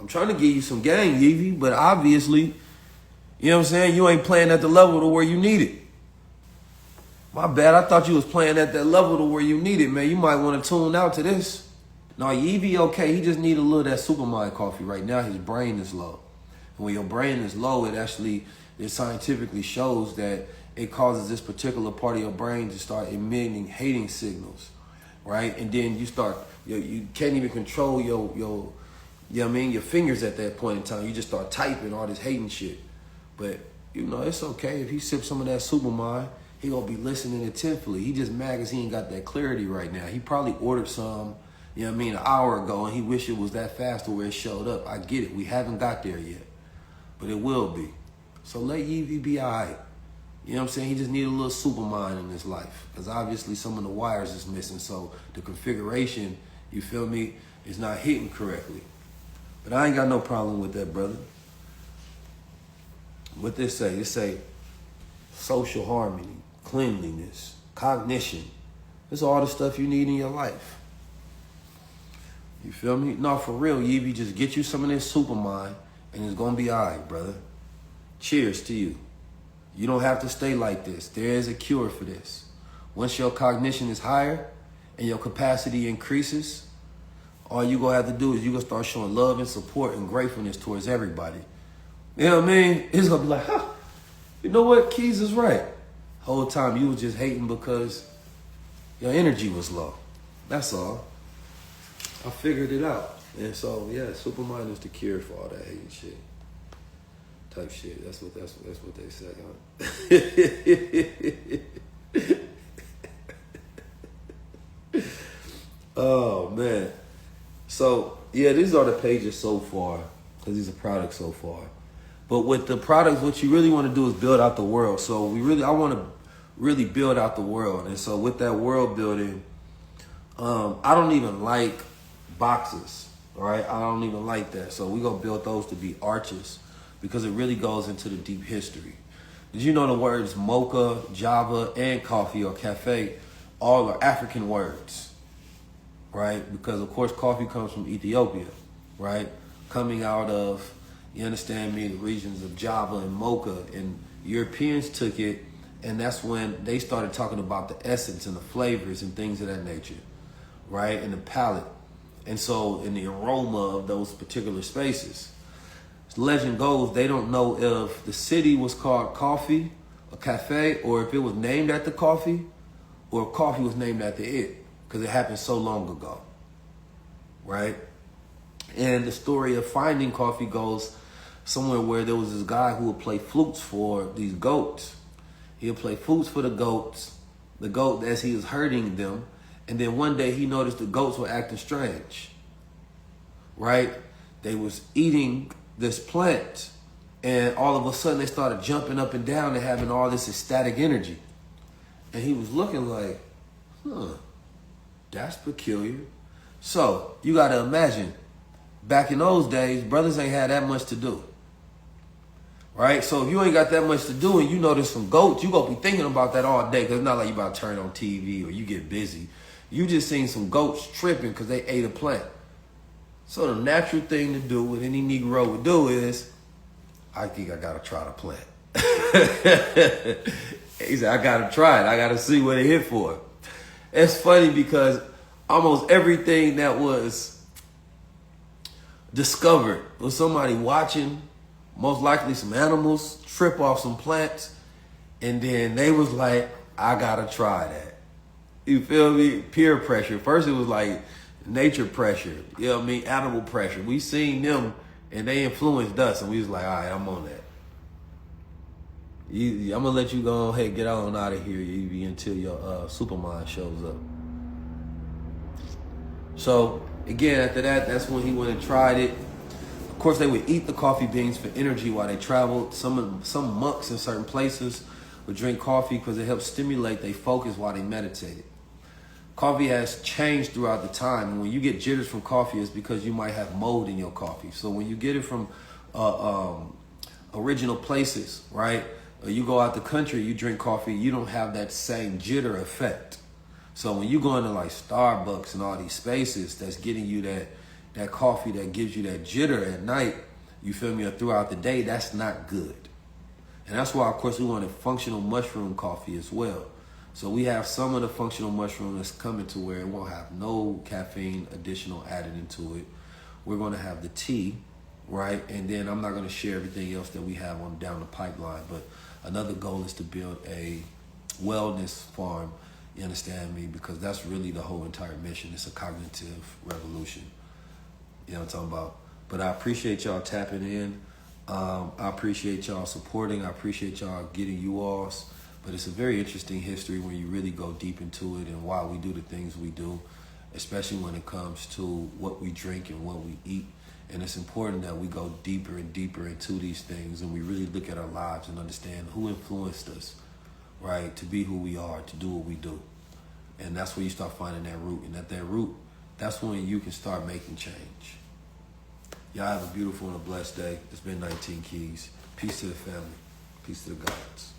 I'm trying to give you some game, Evie, but obviously, you know what I'm saying, you ain't playing at the level to where you need it. My bad, I thought you was playing at that level to where you need it, man. You might want to tune out to this. No, Evie okay, he just need a little of that Supermind coffee. Right now, his brain is low. And when your brain is low, it scientifically shows that it causes this particular part of your brain to start emitting hating signals, right? And then you can't even control your fingers at that point in time. You just start typing all this hating shit. But, it's okay. If he sips some of that Supermind, he gonna be listening attentively. He just mad because he ain't got that clarity right now. He probably ordered some, an hour ago, and he wish it was that fast to where it showed up. I get it. We haven't got there yet. But it will be. So let Evie be all right. You know what I'm saying? He just need a little Supermind in his life. Because obviously some of the wires is missing. So the configuration, you feel me, is not hitting correctly. But I ain't got no problem with that, brother. What they say? They say social harmony, cleanliness, cognition. This is all the stuff you need in your life. You feel me? No, for real, Evie, just get you some of this Supermind and it's going to be all right, brother. Cheers to you. You don't have to stay like this. There is a cure for this. Once your cognition is higher and your capacity increases, all you going to have to do is you going to start showing love and support and gratefulness towards everybody. You know what I mean? It's going to be like, you know what? Keys is right. Whole time you was just hating because your energy was low. That's all. I figured it out. And so, yeah, Supermind is the cure for all that hating shit. Type shit. That's what they say, huh? Oh, man. So, yeah, these are the pages so far, because these are products so far. But with the products, what you really want to do is build out the world. So I want to really build out the world. And so with that world building, I don't even like boxes, all right? I don't even like that. So we're going to build those to be arches because it really goes into the deep history. Did you know the words mocha, Java, and coffee or cafe all are African words, right? Because, of course, coffee comes from Ethiopia, right? Coming out of, you understand me, the regions of Java and mocha, and Europeans took it, and that's when they started talking about the essence and the flavors and things of that nature, right? And the palate. And so in the aroma of those particular spaces. Legend goes, they don't know if the city was called coffee, a cafe, or if it was named after coffee, or if coffee was named after it, because it happened so long ago, right? And the story of finding coffee goes somewhere where there was this guy who would play flutes for these goats. He would play flutes for the goat as he was herding them. And then one day he noticed the goats were acting strange, right? They was eating this plant, and all of a sudden they started jumping up and down and having all this ecstatic energy. And he was looking like, that's peculiar. So you got to imagine, back in those days, brothers ain't had that much to do, right? So if you ain't got that much to do and you notice some goats, you going to be thinking about that all day, because it's not like you about to turn on TV or you get busy. You just seen some goats tripping because they ate a plant. So the natural thing to do, what any Negro would do is, I think I got to try the plant. He said, I got to try it. I got to see what it hit for. It's funny because almost everything that was discovered was somebody watching, most likely some animals, trip off some plants, and then they was like, I got to try that. You feel me? Peer pressure. First it was like nature pressure, you know what I mean? Animal pressure. We seen them and they influenced us, and we was like, all right, I'm on that. I'm gonna let you go ahead, get on out of here, Evie, until your Supermind shows up. So again, after that, that's when he went and tried it. Of course, they would eat the coffee beans for energy while they traveled. Some monks in certain places would drink coffee because it helps stimulate their focus while they meditated. Coffee has changed throughout the time. And when you get jitters from coffee, it's because you might have mold in your coffee. So when you get it from original places, right? Or you go out the country, you drink coffee, you don't have that same jitter effect. So when you go into like Starbucks and all these spaces that's getting you that, that coffee that gives you that jitter at night, you feel me, or throughout the day, that's not good. And that's why, of course, we want a functional mushroom coffee as well. So we have some of the functional mushroom that's coming to where it won't have no caffeine additional added into it. We're going to have the tea, right? And then I'm not going to share everything else that we have on down the pipeline. But another goal is to build a wellness farm, you understand me? Because that's really the whole entire mission. It's a cognitive revolution. You know what I'm talking about? But I appreciate y'all tapping in. I appreciate y'all supporting. I appreciate y'all getting you alls. But it's a very interesting history when you really go deep into it and why we do the things we do, especially when it comes to what we drink and what we eat. And it's important that we go deeper and deeper into these things and we really look at our lives and understand who influenced us, right, to be who we are, to do what we do. And that's where you start finding that root. And at that root, that's when you can start making change. Y'all have a beautiful and a blessed day. It's been 19 Keys. Peace to the family. Peace to the gods.